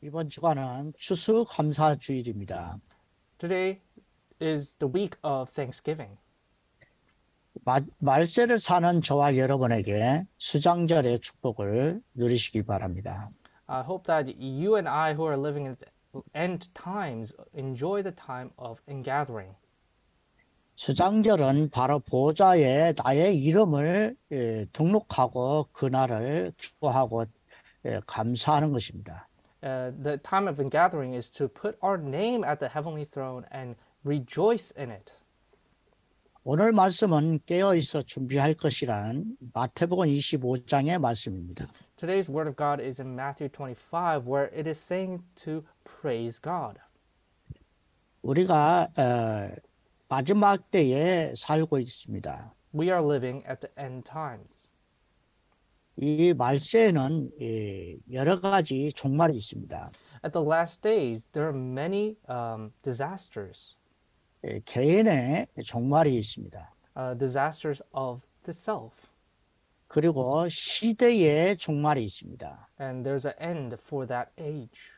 이번 주간은 추수감사주일입니다. Today is the week of Thanksgiving. 말세를 사는 저와 여러분에게 수장절의 축복을 누리시기 바랍니다. I hope that you and I who are living in end times enjoy the time of ingathering. 수장절은 바로 보좌에 나의 이름을 등록하고 그날을 기뻐하고 감사하는 것입니다. The time of ingathering is to put our name at the heavenly throne and rejoice in it. 오늘 말씀은 깨어있어 준비할 것이라는 마태복음 25장의 말씀입니다. Today's word of God is in Matthew 25, where it is saying to praise God. 우리가 마지막 때에 살고 있습니다. We are living at the end times. 이 말세에는 여러 가지 종말이 있습니다. At the last days, there are many disasters. 개인의 종말이 있습니다. Disasters of the self. 그리고 시대의 종말이 있습니다. And there's an end for that age.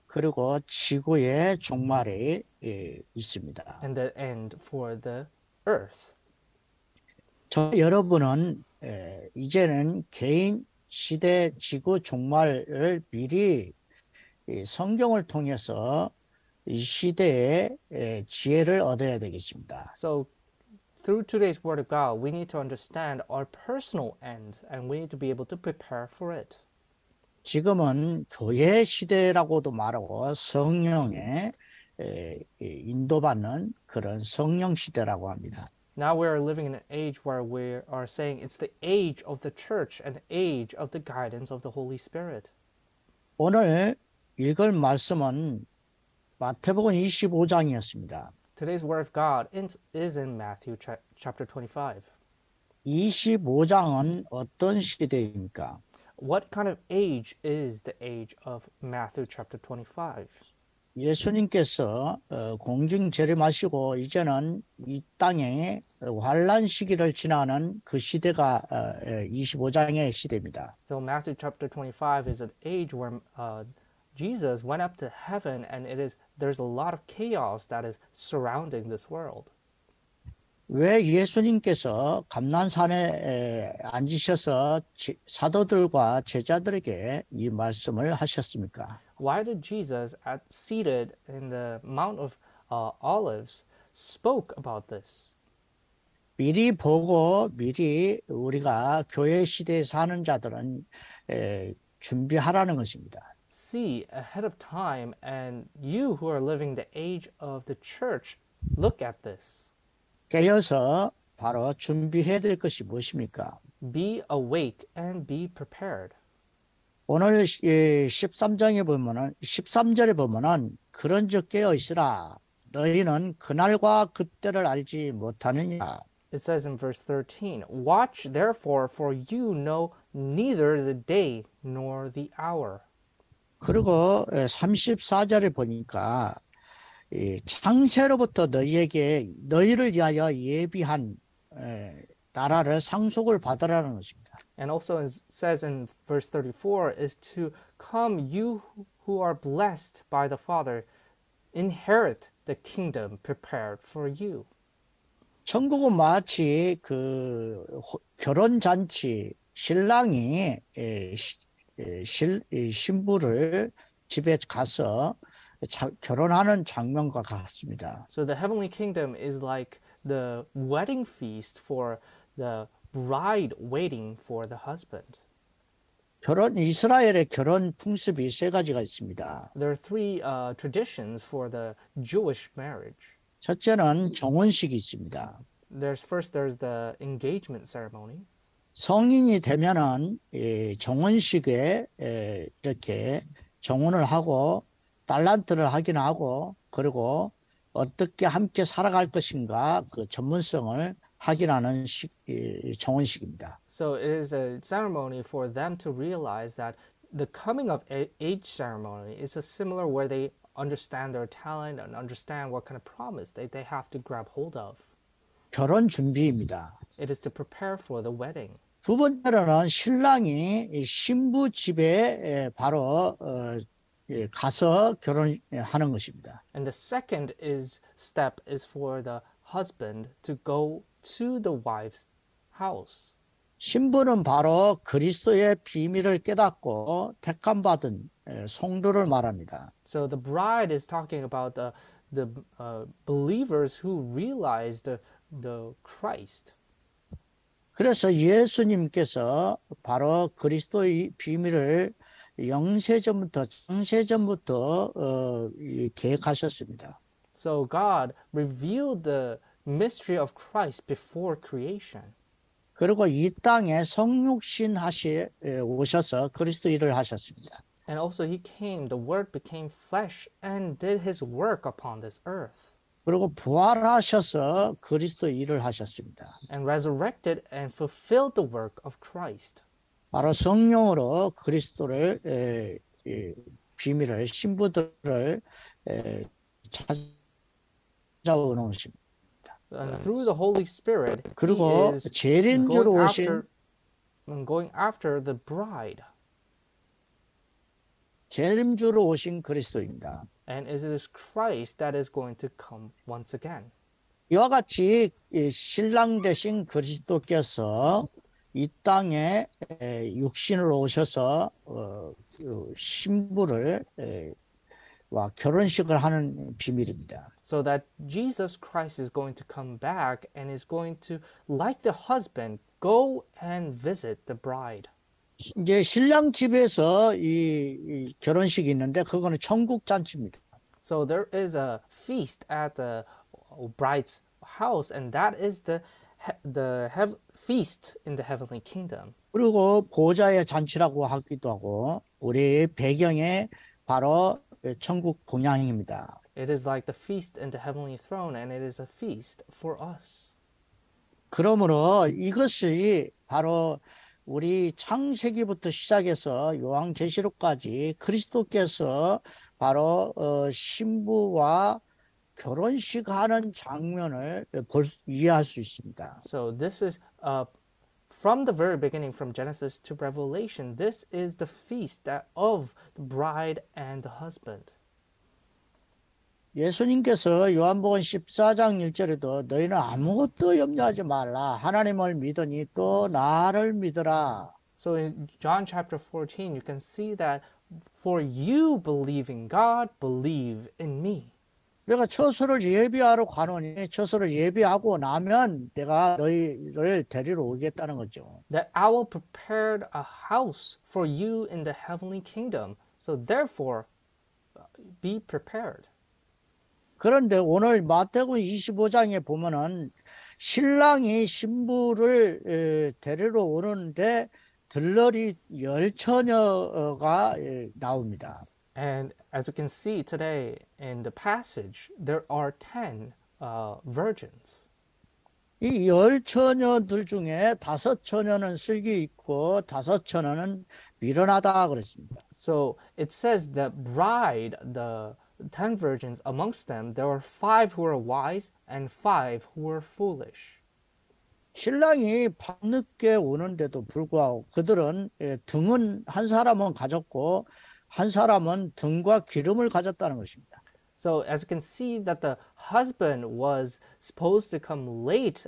그리고 지구의 종말이 있습니다. And the end for the earth. 여러분은 이제는 개인, 시대, 지구 종말을 미리 성경을 통해서 이 시대의 지혜를 얻어야 되겠습니다. So through today's word of God, we need to understand our personal end and we need to be able to prepare for it. 지금은 교회 시대라고도 말하고 성령의 인도받는 그런 성령 시대라고 합니다. Now we are living in an age where we are saying it's the age of the church and age of the guidance of the Holy Spirit. 오늘 읽을 말씀은 마태복음 25장이었습니다. Today's word of God is in Matthew chapter 25. 25장은 어떤 시대입니까? What kind of age is the age of Matthew chapter 25? 예수님께서 공중 재림하시고 이제는 이 땅에 환란 시기를 지나는 그 시대가 25장의 시대입니다. So Matthew chapter 25 is an age where Jesus went up to heaven and there's a lot of chaos that is surrounding this world. 왜 예수님께서 감난산에 앉으셔서 사도들과 제자들에게 이 말씀을 하셨습니까? Why did Jesus, seated in the Mount of Olives, spoke about this? 미리 보고 미리 우리가 교회 시대에 사는 자들은 준비하라는 것입니다. See ahead of time, and you who are living the age of the church, look at this. 깨어서 바로 준비해야 될 것이 무엇입니까? Be awake and be prepared. 오늘 13절에 보면은 그런즉 깨어 있으라 너희는 그날과 그때를 알지 못하느냐. It says in verse 13, Watch therefore, for you know neither the day nor the hour. 그리고 34절에 보니까 창세로부터 너희를 위하여 예비한 나라를 상속을 받으라는 것입니다. And also it says in verse 34 is to come you who are blessed by the Father, inherit the kingdom prepared for you. 천국은 마치 그 결혼잔치 신랑이 신부를 집에 가서 결혼하는 장면과 같습니다. So the heavenly kingdom is like the wedding feast for the bride waiting for the husband. 이스라엘의 결혼 풍습이 세 가지가 있습니다. There are three traditions for the Jewish marriage. 첫째는 정혼식이 있습니다. There's the engagement ceremony. 성인이 되면은 정혼식에 이렇게 정혼을 하고 달란트를 확인하고 그리고 어떻게 함께 살아갈 것인가 그 전문성을 확인하는 정혼식입니다. So it is a ceremony for them to realize that the coming of age ceremony is a similar where they understand their talent and understand what kind of promise they have to grab hold of. 결혼 준비입니다. It is to prepare for the wedding. 두 번째로는 신랑이 신부 집에 바로 가서 결혼하는 것입니다. And the second step is for the husband to go to the wife's house. 신부는 바로 그리스도의 비밀을 깨닫고 택함받은 성도를 말합니다. So the bride is talking about the believers who realize the Christ. 그래서 예수님께서 바로 그리스도의 비밀을 영세전부터 창세전부터 계획하셨습니다. So God revealed the mystery of Christ before creation. 그리고 이 땅에 성육신 오셔서 그리스도 일을 하셨습니다. And also he came, the word became flesh and did his work upon this earth. 그리고 부활하셔서 그리스도 일을 하셨습니다. And resurrected and fulfilled the work of Christ. 바로 성령으로 그리스도를 비밀을 신부들을 찾아오는 것입니다. And through the Holy Spirit, he 그리고 is 재림주로 오신 going after the bride. 재림주로 오신 그리스도입니다. And it is Christ that is going to come once again. 이와 같이 신랑 되신 그리스도께서 이 땅에 육신으로 오셔서 신부를 와 결혼식을 하는 비밀입니다. So that Jesus Christ is going to come back and is going to, like the husband, go and visit the bride. 이제 신랑 집에서 이 결혼식이 있는데 그거는 천국 잔치입니다. So there is a feast at the bride's house, and that is the feast in the heavenly kingdom. 그리고 보좌의 잔치라고 하기도 하고 우리 배경에 바로 천국 본향입니다. It is like the feast in the heavenly throne, and it is a feast for us. 그러므로 이것이 바로 우리 창세기부터 시작해서 요한계시록까지 그리스도께서 바로 신부와 결혼식하는 장면을 이해할 수 있습니다. So this is from the very beginning, from Genesis to Revelation, this is the feast of the bride and the husband. 예수님께서 요한복음 14장 1절에도 너희는 아무것도 염려하지 말라. 하나님을 믿으니 또 나를 믿으라. So in John chapter 14, you can see that for you believe in God, believe in me. 내가 처소를 예비하러 가노니 처소를 예비하고 나면 내가 너희를 데리러 오겠다는 거죠. That I will prepare a house for you in the heavenly kingdom. So therefore, be prepared. 그런데 오늘 마태복음 25장에 보면은 신랑이 신부를 데리러 오는데 들러리 10처녀가 나옵니다. And as you can see today in the passage, there are 10 virgins. 이 10처녀들 중에 5처녀는 슬기 있고 5처녀는 미련하다 그랬습니다. So it says the bride, the 10 virgins, amongst them, there were 5 who were wise and 5 who were foolish. 신랑이 밤늦게 오는데도 불구하고 그들은 등은 한 사람은 가졌고 한 사람은 등과 기름을 가졌다는 것입니다. So as you can see that the husband was supposed to come late,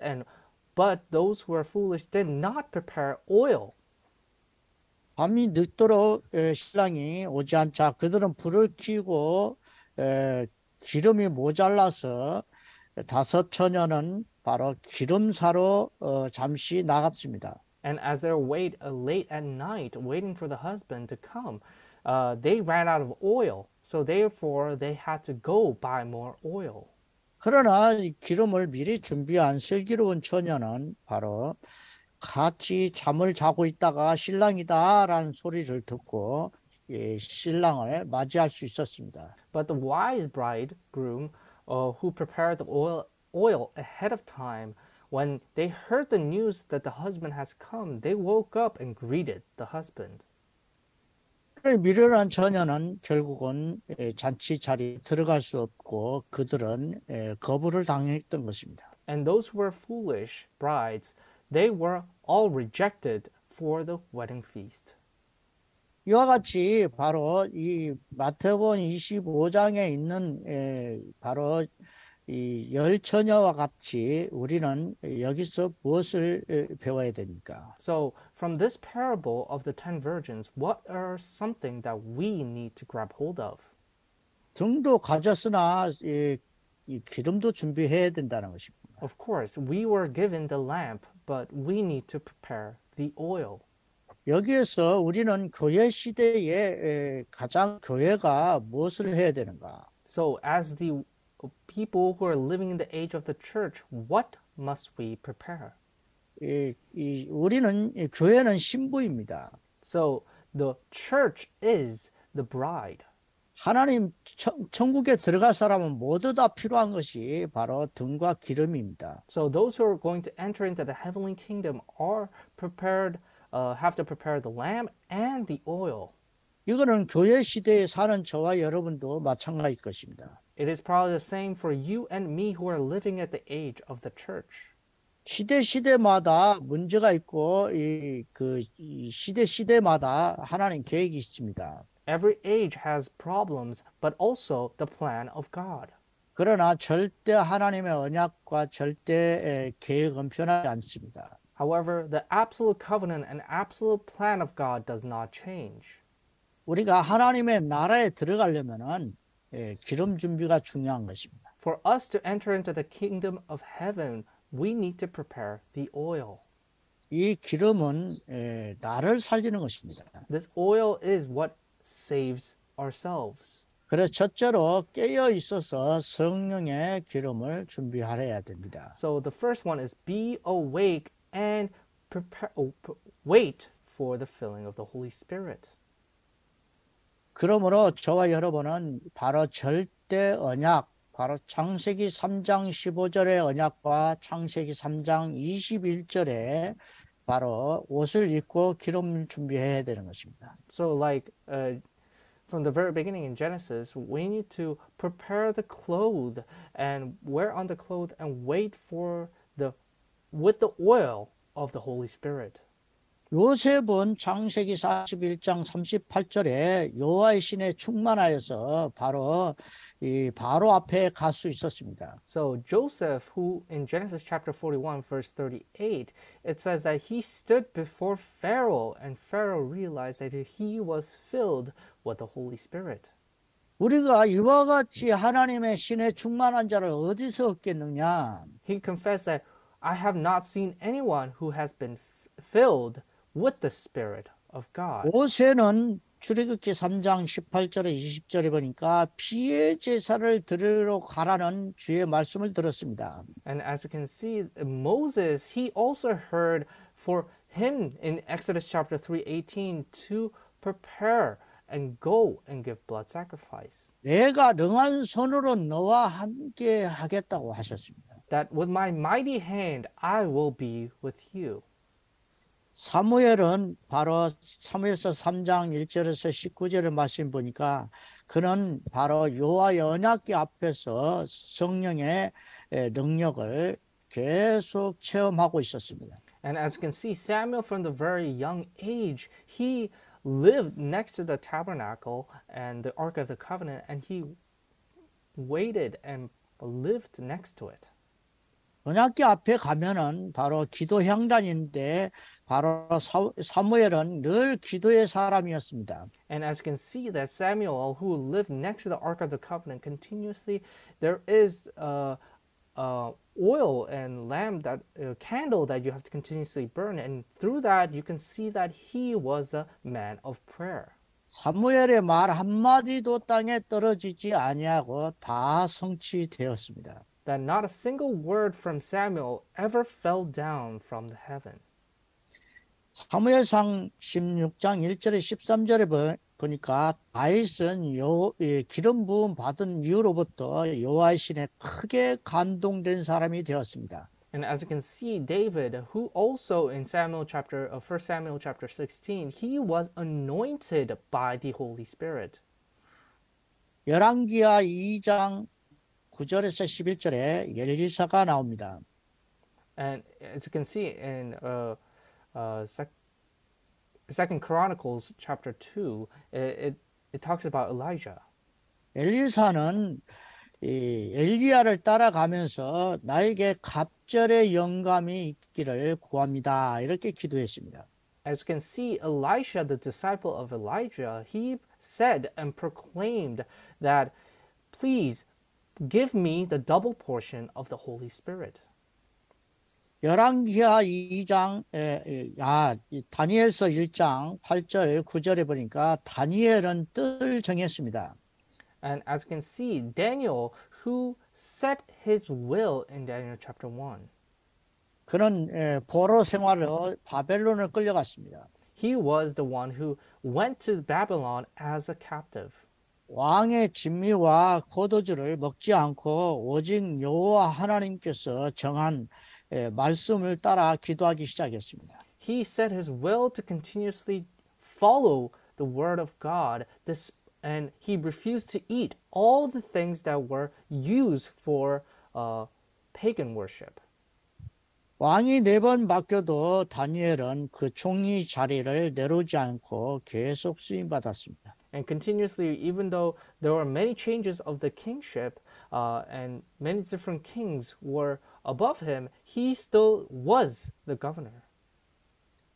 but those who were foolish did not prepare oil. 밤이 늦도록 신랑이 오지 않자 그들은 불을 켜고 기름이 모자라서 5처녀는 바로 기름 사러 잠시 나갔습니다. And as they wait late at night, waiting for the husband to come, they ran out of oil. So therefore, they had to go buy more oil. 그러나 이 기름을 미리 준비한 슬기로운 처녀는 바로 같이 잠을 자고 있다가 신랑이다라는 소리를 듣고 신랑을 맞이할 수 있었습니다. But the wise bridegroom, who prepared the oil ahead of time, when they heard the news that the husband has come, they woke up and greeted the husband. 미련한 처녀는 결국은 잔치 자리에 들어갈 수 없고 그들은 거부를 당했던 것입니다. And those who were foolish brides, they were all rejected for the wedding feast. 이와 같이 바로 이 마태복음 25장에 있는 바로 이 열 처녀와 같이 우리는 여기서 무엇을 배워야 됩니까? So, from this parable of the 10 virgins, what are something that we need to grab hold of? 등도 가졌으나 이 기름도 준비해야 된다는 것입니다. Of course, we were given the lamp, but we need to prepare the oil. 여기에서 우리는 교회 시대에 가장 교회가 무엇을 해야 되는가? So, as the people who are living in the age of the church, what must we prepare? 우리는 교회는 신부입니다. So, the church is the bride. 하나님 천국에 들어갈 사람은 모두 다 필요한 것이 바로 등과 기름입니다. So, those who are going to enter into the heavenly kingdom are prepared, have to prepare the lamp and the oil. 이거는 교회 시대에 사는 저와 여러분도 마찬가지일 것입니다. It is probably the same for you and me who are living at the age of the church. 시대마다 문제가 있고 이 시대마다 하나님 계획이 있습니다. Every age has problems, but also the plan of God. 그러나 절대 하나님의 언약과 절대 계획은 변하지 않습니다. However, the absolute covenant and absolute plan of God does not change. 우리가 하나님의 나라에 들어가려면은 기름 준비가 중요한 것입니다. For us to enter into the kingdom of heaven, we need to prepare the oil. 이 기름은 나를 살리는 것입니다. This oil is what saves ourselves. 그래서 첫째로 깨어 있어서 성령의 기름을 준비하여야 됩니다. So the first one is be awake and wait for the filling of the Holy Spirit. 그러므로 저와 여러분은 바로 절대 언약, 바로 창세기 3장 15절의 언약과 창세기 3장 21절에 바로 옷을 입고 기름 준비해야 되는 것입니다. So like from the very beginning in Genesis, we need to prepare the clothes and wear on the clothes and wait for with the oil of the Holy Spirit. 요셉은 창세기 41장 38절에 여호와의 신에 충만하여서 바로 이 바로 앞에 갈 수 있었습니다. So Joseph, who in Genesis chapter 41 verse 38, it says that he stood before Pharaoh and Pharaoh realized that he was filled with the Holy Spirit. 우리가 이와 같이 하나님의 신에 충만한 자를 어디서 얻겠느냐? He confessed that I have not seen anyone who has been filled with the Spirit of God. 모세는 출애굽기 3장 18절에 20절에 보니까 피의 제사를 드리러 가라는 주의 말씀을 들었습니다. And as you can see, Moses, he also heard for him in Exodus chapter 3:18 to prepare and go and give blood sacrifice. 내가 능한 손으로 너와 함께 하겠다고 하셨습니다. That with my mighty hand I will be with you. 사무엘은 바로 사무엘서 3장 1절에서 19절의 말씀 보니까 그는 바로 여호와의 언약궤 앞에서 성령의 능력을 계속 체험하고 있었습니다. And as you can see, Samuel from the very young age, he lived next to the tabernacle and the Ark of the Covenant, and he waited and lived next to it. 언약궤 앞에 가면은 바로 기도 향단인데 바로 사무엘은 늘 기도의 사람이었습니다. And as you can see that Samuel, who lived next to the Ark of the Covenant continuously, there is oil and lamp that candle that you have to continuously burn, and through that you can see that he was a man of prayer. 사무엘의 말 한마디도 땅에 떨어지지 아니하고 다 성취되었습니다. That not a single word from Samuel ever fell down from the heaven. 사무엘상 16장 1절에 13절에 보니까 다윗은 기름 부음 받은 이후로부터 여호와의 신에 크게 감동된 사람이 되었습니다. And as you can see, David, who also in 1 Samuel chapter 16, he was anointed by the Holy Spirit. 열왕기하 2장 9절에서 11절에 엘리사가 나옵니다. And as you can see in Second Chronicles chapter 2, it talks about Elijah. 엘리사는 이 엘리야를 따라가면서 나에게 갑절의 영감이 있기를 구합니다. 이렇게 기도했습니다. As you can see, Elisha, the disciple of Elijah, he said and proclaimed that, please give me the double portion of the Holy Spirit. 열왕기하 2장, 다니엘서 1장 8절 9절에 보니까 다니엘은 뜻을 정했습니다. And as you can see, Daniel, who set his will in Daniel chapter 1, 그는 포로 생활로 바벨론을 끌려갔습니다. he was the one who went to Babylon as a captive. 왕의 진미와 포도주를 먹지 않고 오직 여호와 하나님께서 정한 말씀을 따라 기도하기 시작했습니다. He set his will to continuously follow the word of God, and he refused to eat all the things that were used for pagan worship. 왕이 4번 바뀌어도 다니엘은 그 총리 자리를 내려오지 않고 계속 쓰임 받았습니다. And continuously, even though there were many changes of the kingship and many different kings were above him, he still was the governor.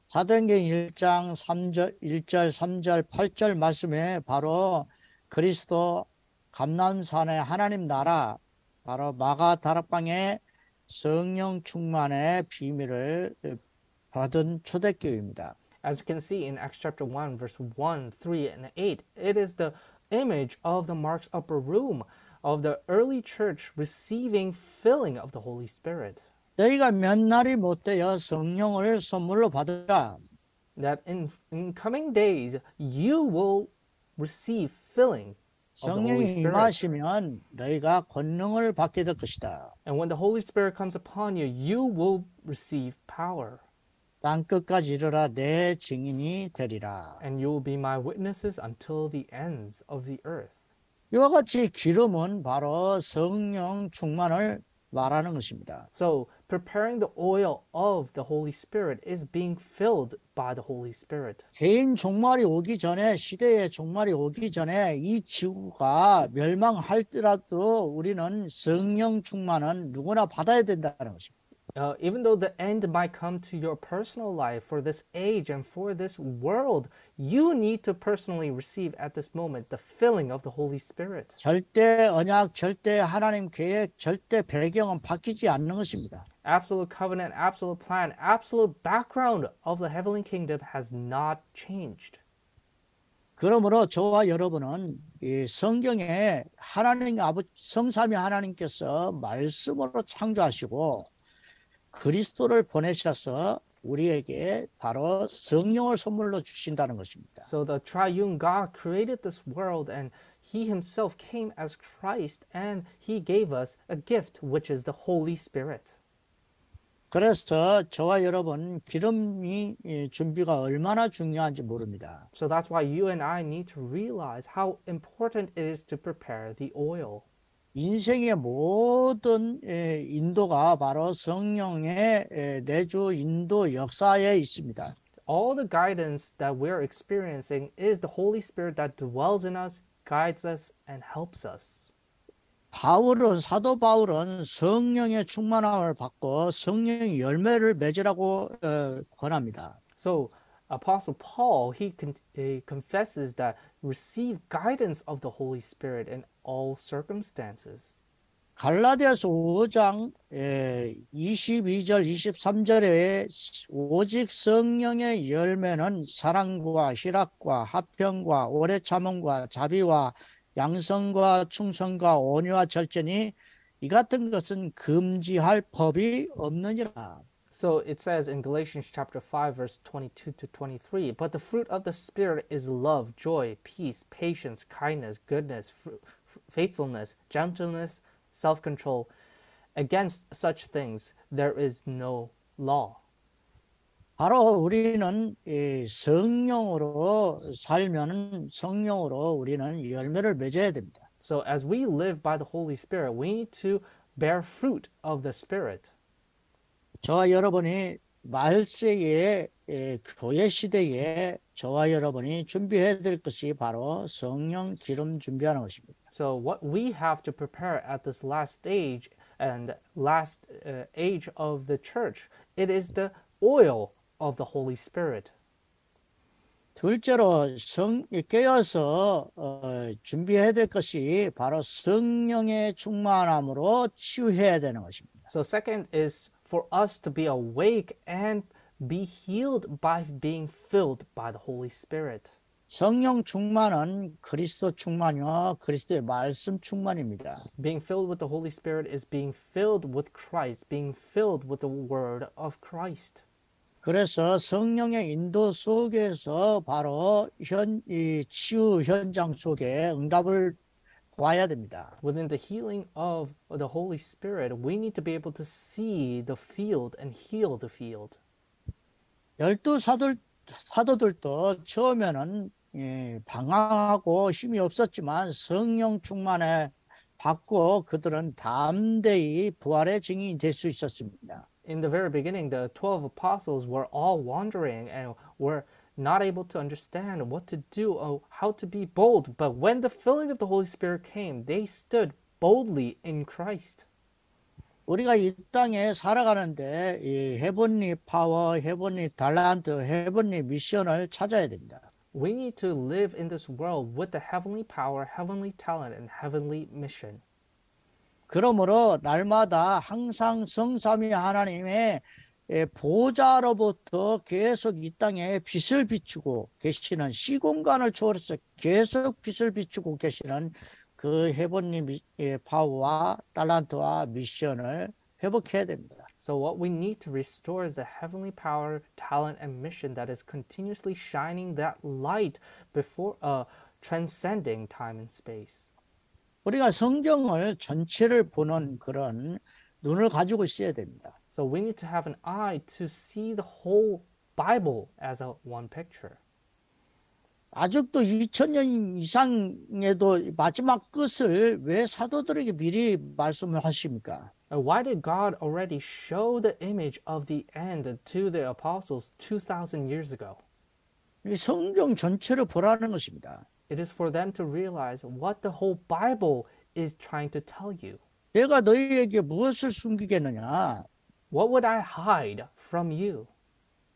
사도행전 1장 3절, 1절, 3절, 8절 말씀에 바로 그리스도 감람산의 하나님 나라, 바로 마가 다락방의 성령 충만의 비밀을 받은 초대교회입니다. As you can see in Acts chapter 1, verse 1, 3, and 8, it is the image of the Mark's upper room of the early church receiving filling of the Holy Spirit. 너희가 몇 날이 못되어 성령을 선물로 받으라. That in coming days you will receive filling of the Holy 성령이 Spirit. 임하시면 너희가 권능을 받게 될 것이다. And when the Holy Spirit comes upon you, you will receive power. 땅 끝까지 이르라 내 증인이 되리라. And you will be my witnesses until the ends of the earth. 이와 같이 기름은 바로 성령 충만을 말하는 것입니다. So, preparing the oil of the Holy Spirit is being filled by the Holy Spirit. 개인 종말이 오기 전에, 시대의 종말이 오기 전에 이 지구가 멸망할지라도 우리는 성령 충만은 누구나 받아야 된다는 것입니다. Even though the end might come to your personal life for this age and for this world, you need to personally receive at this moment the filling of the Holy Spirit. 절대 언약, 절대 하나님 계획, 절대 배경은 바뀌지 않는 것입니다. Absolute covenant, absolute plan, absolute background of the heavenly kingdom has not changed. 그러므로 저와 여러분은 이 성경에 하나님 아버지 성삼위 하나님께서 말씀으로 창조하시고 그리스도를 보내셔서 우리에게 바로 성령을 선물로 주신다는 것입니다. So the triune God created this world and he himself came as Christ and he gave us a gift which is the Holy Spirit. 그래서 저와 여러분 기름이 준비가 얼마나 중요한지 모릅니다. So that's why you and I need to realize how important it is to prepare the oil. 인생의 모든 인도가 바로 성령의 내주 인도 역사에 있습니다. All the guidance that we're experiencing is the Holy Spirit that dwells in us, guides us, and helps us. 사도 바울은 성령의 충만함을 받고 성령의 열매를 맺으라고 권합니다. So Apostle Paul, he confesses that receive guidance of the Holy Spirit in all circumstances. 갈라디아서 5장 22절 23절에 오직 성령의 열매는 사랑과 희락과 화평과 오래 참음과 자비와 양성과 충성과 온유와 절제니 이 같은 것은 금지할 법이 없느니라. So it says in Galatians chapter 5 verse 22 to 23, but the fruit of the Spirit is love, joy, peace, patience, kindness, goodness, faithfulness, gentleness, self-control. Against such things there is no law. 바로 우리는 성령으로 살면 성령으로 우리는 열매를 맺어야 됩니다. So as we live by the Holy Spirit, we need to bear fruit of the Spirit. 저와 여러분이 말세의 교회 시대에 저와 여러분이 준비해야 될 것이 바로 성령 기름 준비하는 것입니다. So what we have to prepare at this last stage and last age of the church, it is the oil of the Holy Spirit. 둘째로 깨어서 준비해야 될 것이 바로 성령의 충만함으로 치유해야 되는 것입니다. So second is for us to be awake and be healed by being filled by the Holy Spirit. 성령 충만은 그리스도 충만이요 그리스도의 말씀 충만입니다. Being filled with the Holy Spirit is being filled with Christ, being filled with the word of Christ. 그래서 성령의 인도 속에서 바로 이 치유 현장 속에 응답을 보아야 됩니다. Within the healing of the Holy Spirit, we need to be able to see the field and heal the field. 12 사도들도 처음에는 방황하고 힘이 없었지만 성령 충만에 받고 그들은 담대히 부활의 증인이 될 수 있었습니다. In the very beginning, the 12 apostles were all wandering and were not able to understand what to do or how to be bold. But when the filling of the Holy Spirit came, they stood boldly in Christ. 우리가 이 땅에 살아가는데 이 헤븐리 파워, 헤븐리 달란트, 헤븐리 미션을 찾아야 됩니다. We need to live in this world with the heavenly power, heavenly talent, and heavenly mission. 그러므로 날마다 항상 성삼위 하나님의 보좌로부터 계속 이 땅에 빛을 비추고 계시는 시공간을 초월해서 계속 빛을 비추고 계시는 그 헤븐리 파워와 달란트와 미션을 회복해야 됩니다. So what we need to restore is the heavenly power, talent, and mission that is continuously shining that light before transcending time and space. 우리가 성경을 전체를 보는 그런 눈을 가지고 있어야 됩니다. So we need to have an eye to see the whole Bible as a one picture. 아직도 2000년 이상에도 마지막 끝을 왜 사도들에게 미리 말씀하십니까? Why did God already show the image of the end to the apostles 2,000 years ago? 이 성경 전체를 보라는 것입니다. It is for them to realize what the whole Bible is trying to tell you. 내가 너희에게 무엇을 숨기겠느냐? What would I hide from you?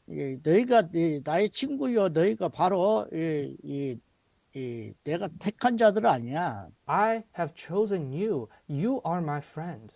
너희가 나의 친구여, 너희가 바로 내가 택한 자들 아니야. I have chosen you. You are my friend.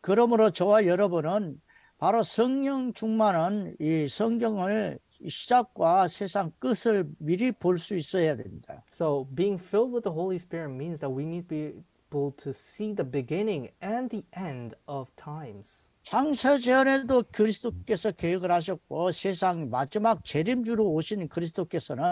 그러므로 저와 여러분은 바로 성령 충만한 이 성경을 시작과 세상 끝을 미리 볼 수 있어야 됩니다. So being filled with the Holy Spirit means that we need to be able to see the beginning and the end of times. 창세전에도 그리스도께서 계획을 하셨고 세상 마지막 재림주로 오신 그리스도께서는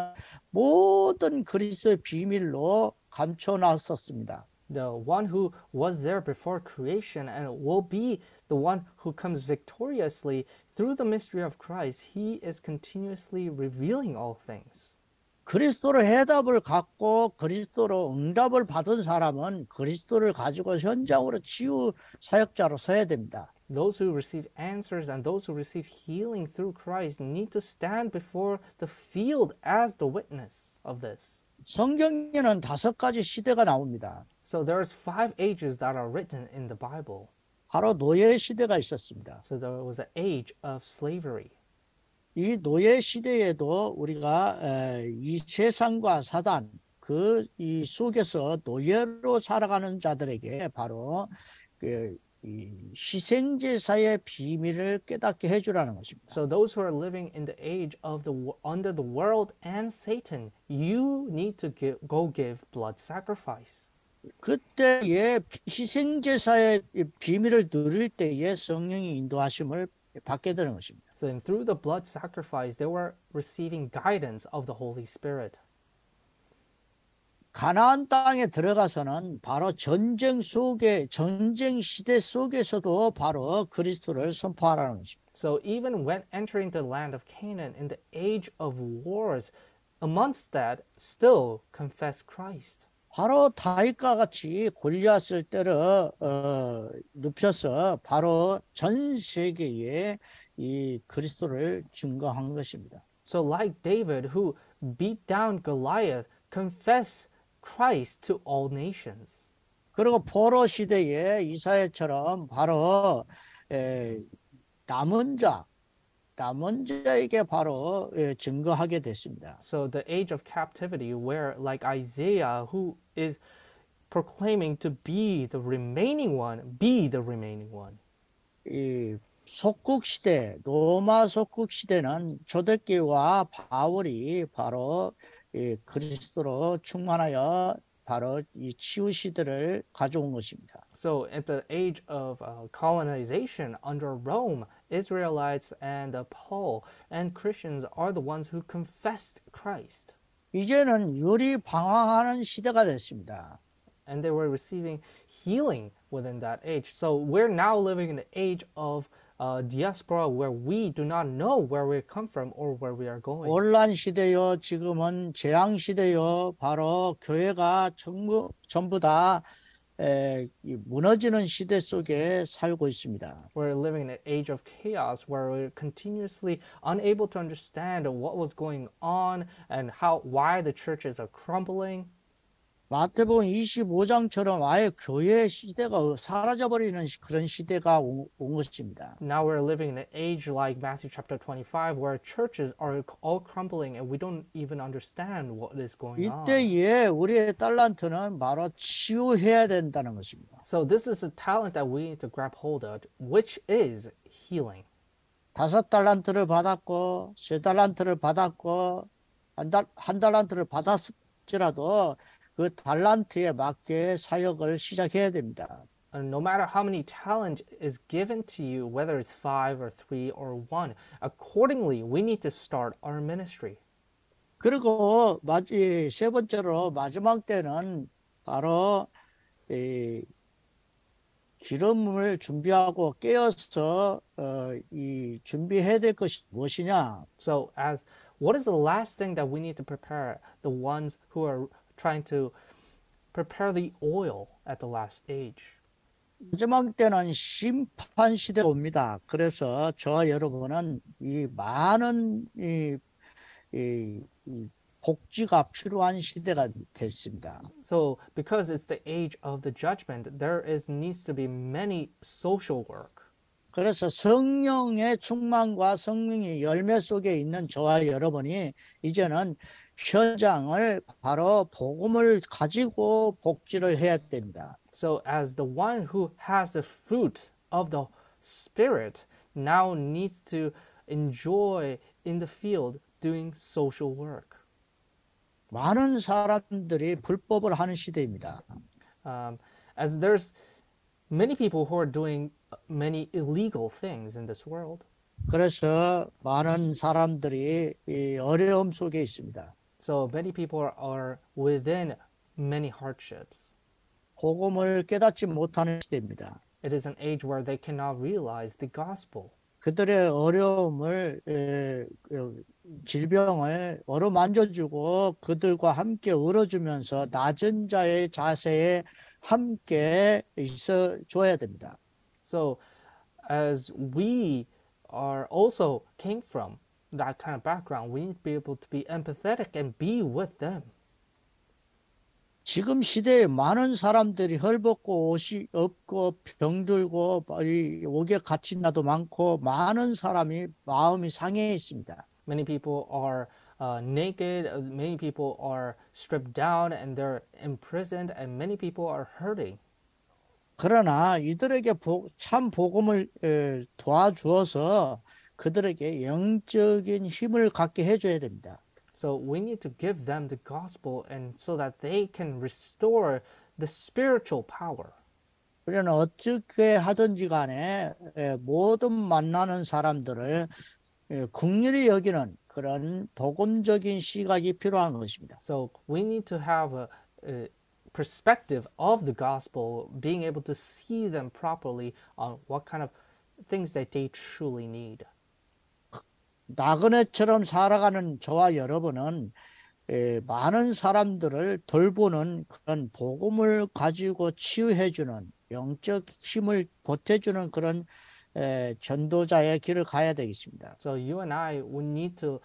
모든 그리스도의 비밀로 감춰놨었습니다. The one who was there before creation and will be the one who comes victoriously through the mystery of Christ, he is continuously revealing all things. 그리스도로 해답을 갖고 그리스도로 응답을 받은 사람은 그리스도를 가지고 현장으로 치유 사역자로 서야 됩니다. Those who receive answers and those who receive healing through Christ need to stand before the field as the witness of this. 성경에는 5가지 시대가 나옵니다. So there's 5 ages that are written in the Bible. 바로 노예 시대가 있었습니다. So there was an age of slavery. 이 노예 시대에도 우리가 이 세상과 사단 이 속에서 노예로 살아가는 자들에게 바로 이 희생제사의 비밀을 깨닫게 해주라는 것입니다. So those who are living in the age of under the world and Satan, you need to go give blood sacrifice. 그때의 희생제사의 비밀을 누릴 때에 성령의 인도하심을 받게 되는 것입니다. So then through the blood sacrifice, they were receiving guidance of the Holy Spirit. 가나안 땅에 들어가서는 바로 전쟁 시대 속에서도 바로 그리스도를 선포하라는 것입니다. So even when entering the land of Canaan in the age of wars, amongst that, still confess Christ. 바로 다윗과 같이 골리앗을 때려 눕혀서 바로 전 세계에 이 그리스도를 증거한 것입니다. So, like David, who beat down Goliath, confess Christ to all nations. 그리고 포로 시대에 이사야처럼 바로 에, 남은 자, 남은 자에게 바로 증거하게 됐습니다. So, the age of captivity, where, like Isaiah, who is proclaiming to be the remaining one, be the remaining one. 이 속국 시대, 로마 속국 시대는 초대교회와 바울이 바로 이 그리스도로 충만하여 바로 이 치유 시대를 가져온 것입니다. So, at the age of colonization under Rome, Israelites and Paul and Christians are the ones who confessed Christ. 이제는 유리 방황하는 시대가 됐습니다. And they were receiving healing within that age. So, we're now living in the age of diaspora where we do not know where we come from or where we are going. 혼란 시대요, 지금은 재앙 시대요, 바로 교회가 전부 다 무너지는 시대 속에 살고 있습니다. We're living in an age of chaos where we're continuously unable to understand what was going on and why the churches are crumbling. 마태복음 25장처럼 아예 교회 시대가 사라져버리는 그런 시대가 온 것입니다. Now we're living in an age like Matthew chapter 25 where churches are all crumbling and we don't even understand what is going on. 이때에 우리의 달란트는 바로 치유해야 된다는 것입니다. So this is a talent that we need to grab hold of, which is healing. 5달란트를 받았고 3달란트를 받았고 한 달란트를 받았을지라도 그 달란트에 맞게 사역을 시작해야 됩니다. And no matter how many talent is given to you, whether it's 5 or 3 or 1, accordingly, we need to start our ministry. 그리고 세 번째로 마지막 때는 바로 기름을 준비하고 깨어서 이 준비해야 될 것이 무엇이냐? So, what is the last thing that we need to prepare? The ones who are trying to prepare the oil at the last age. 마지막 때는 심판 시대가 옵니다. 그래서 저와 여러분은 이 많은 이 복지가 필요한 시대가 됐습니다. So, because it's the age of the judgment, needs to be many social work. 그래서 성령의 충만과 성령의 열매 속에 있는 저와 여러분이 이제는 현장을 바로 복음을 가지고 복지를 해야 됩니다. So, as the one who has the fruit of the Spirit now needs to enjoy in the field doing social work. 많은 사람들이 불법을 하는 시대입니다. As there's many people who are doing many illegal things in this world. 그래서 많은 사람들이 이 어려움 속에 있습니다. So many people are within many hardships. 복음을 깨닫지 못하는 시대입니다. It is an age where they cannot realize the gospel. 그들의 어려움을 질병을 어루만져주고 그들과 함께 울어주면서 낮은 자의 자세에 함께 있어 줘야 됩니다. So as we are also came from that kind of background, we need to be able to be empathetic and be with them. 지금 시대에 많은 사람들이 헐벗고 옷이 없고 병들고 옥에 갇힌 나도 많고 많은 사람이 마음이 상해 있습니다. Many people are naked, many people are stripped down and they're imprisoned, and many people are hurting. 그러나 이들에게 참 복음을 도와주어서 그들에게 영적인 힘을 갖게 해줘야 됩니다. So we need to give them the gospel and so that they can restore the spiritual power. 우리는 어떻게 하든지 간에 모든 만나는 사람들을 긍휼히 여기는 그런 복음적인 시각이 필요한 것입니다. So we need to have a perspective of the gospel, being able to see them properly on what kind of things that they truly need. 나그네처럼 살아가는 저와 여러분은 많은 사람들을 돌보는 그런 복음을 가지고 치유해주는 영적 힘을 보태주는 그런 전도자의 길을 가야 되겠습니다. So you and I, we need to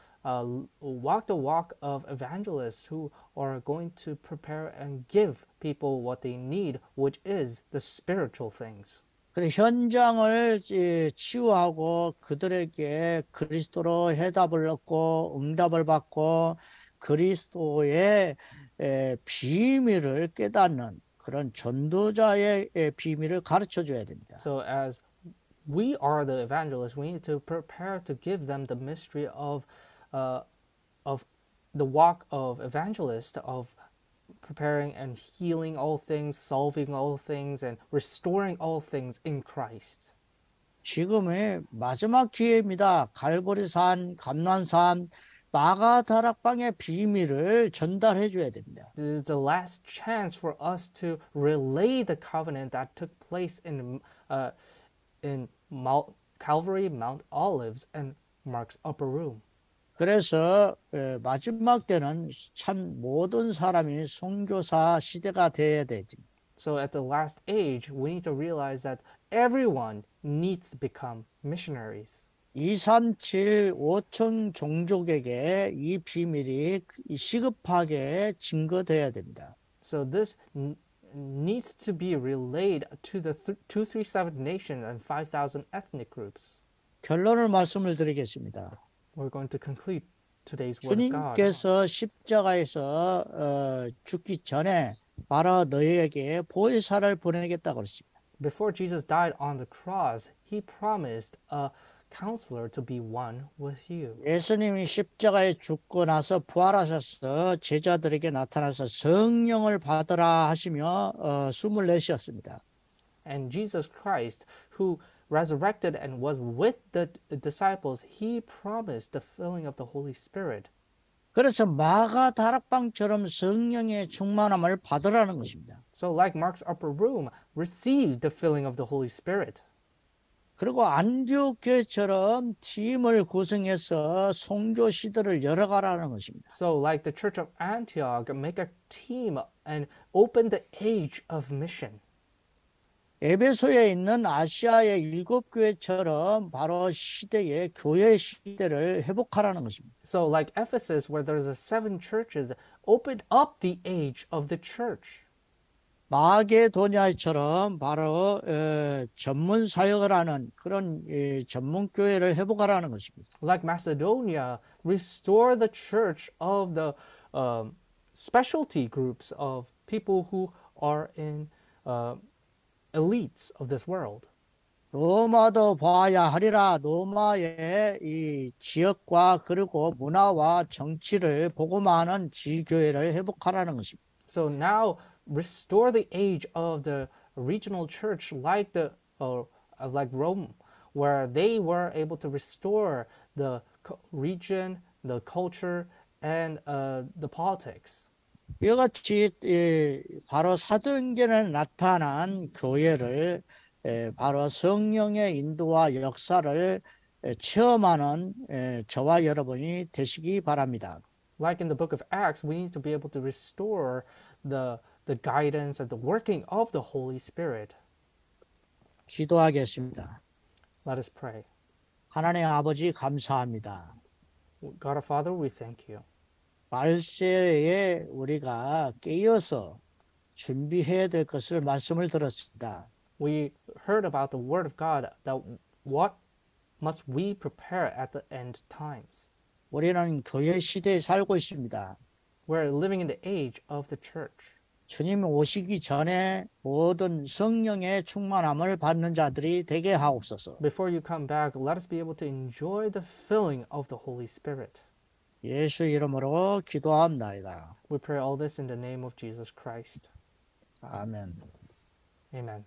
walk the walk of evangelists who are going to prepare and give people what they need, which is the spiritual things. 그리고 현장을 치유하고 그들에게 그리스도로 해답을 얻고 응답을 받고 그리스도의 비밀을 깨닫는 그런 전도자의 비밀을 가르쳐 줘야 됩니다. So as we are the evangelists, we need to prepare to give them the mystery of the walk of evangelist, of preparing and healing all things, solving all things, and restoring all things in Christ. 지금의 마지막 기회입니다. 갈보리산, 감난산, 마가다락방의 비밀을 전달해 줘야 됩니다. This is the last chance for us to relay the covenant that took place in Calvary, Mount Olives, and Mark's upper room. 그래서 마지막 때는 참 모든 사람이 선교사 시대가 돼야 되지. So at the last age, we need to realize that everyone needs to become missionaries. 237, 5천 종족에게 이 비밀이 시급하게 증거돼야 됩니다. So this needs to be relayed to the 237 nations and 5,000 ethnic groups. 결론을 말씀을 드리겠습니다. We're going to conclude today's word of God. 주님께서 십자가에서 죽기 전에 바로 너희에게 보혜사를 보내겠다고 그랬습니다. Before Jesus died on the cross, he promised a counselor to be one with you. 예수님이 십자가에 죽고 나서 부활하셔서 제자들에게 나타나서 성령을 받으라 하시며 숨을 내쉬었습니다. And Jesus Christ, who resurrected and was with the disciples, he promised the filling of the Holy Spirit. 그래서 마가 다락방처럼 성령의 충만함을 받으라는 것입니다. So like Mark's upper room, receive the filling of the Holy Spirit. 그리고 안디옥 교회처럼 팀을 구성해서 선교 시대를 열어가라는 것입니다. So like the Church of Antioch, make a team and open the age of mission. 에베소에 있는 아시아의 7교회처럼 바로 시대의 교회 시대를 회복하라는 것입니다. So like Ephesus, where there's 7 churches, open up the age of the church. 마게도냐처럼 바로 전문 사역을 하는 그런 전문 교회를 회복하라는 것입니다. Like Macedonia, restore the church of the specialty groups of people who are in elites of this world. 로마도 봐야 하리라. 로마의 이 지역과 그리고 문화와 정치를 복음하는 지교회를 회복하라는 것입니다. So now restore the age of the regional church like like Rome, where they were able to restore the region, the culture, and the politics. 이와 같이 바로 사도행전에 나타난 교회를 바로 성령의 인도와 역사를 체험하는 저와 여러분이 되시기 바랍니다. Like in the book of Acts, we need to be able to restore the guidance and the working of the Holy Spirit. 기도하겠습니다. Let us pray. 하나님 아버지 감사합니다. God our Father, we thank you. 말세에 우리가 깨어서 준비해야 될 것을 말씀을 들었습니다. We heard about the word of God, that what must we prepare at the end times. 우리는 교회 시대에 살고 있습니다. We're living in the age of the church. 주님이 오시기 전에 모든 성령의 충만함을 받는 자들이 되게 하옵소서. Before you come back, let us be able to enjoy the filling of the Holy Spirit. 예수 이름으로 기도합나이다. We pray all this in the name of Jesus Christ. 아멘. Amen.